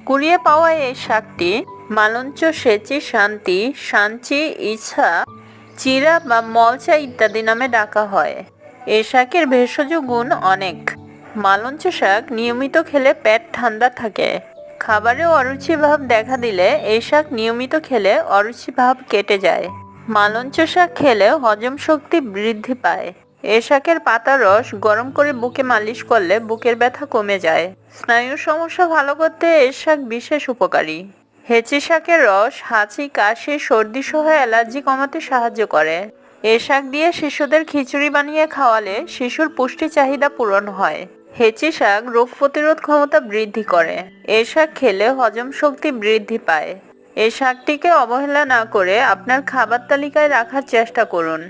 কুড়িয়ে পাওয়া এই শাকটি মালঞ্চ, সেচি, শান্তি, সাঞ্চি, ইছা, চিরা বা মলচা ইত্যাদি নামে ডাকা হয়। এ শাকের ভেষজ গুণ অনেক। মালঞ্চ শাক নিয়মিত খেলে পেট ঠান্ডা থাকে। খাবারে অরুচি ভাব দেখা দিলে এই শাক নিয়মিত খেলে অরুচি ভাব কেটে যায়। মালঞ্চ শাক খেলে হজম শক্তি বৃদ্ধি পায়। এ শাকের পাতার রস গরম করে বুকে মালিশ করলে বুকের ব্যথা কমে যায়। স্নায়ুর সমস্যা ভালো করতে এ শাক বিশেষ উপকারী। হেঁচি শাকের রস হাঁচি, কাশি, সর্দি সহ অ্যালার্জি কমাতে সাহায্য করে। এ শাক দিয়ে শিশুদের খিচুড়ি বানিয়ে খাওয়ালে শিশুর পুষ্টি চাহিদা পূরণ হয়। হেঁচি শাক রোগ প্রতিরোধ ক্ষমতা বৃদ্ধি করে। এ শাক খেলে হজম শক্তি বৃদ্ধি পায়। এই শাকটিকে অবহেলা না করে আপনার খাবার তালিকায় রাখার চেষ্টা করুন।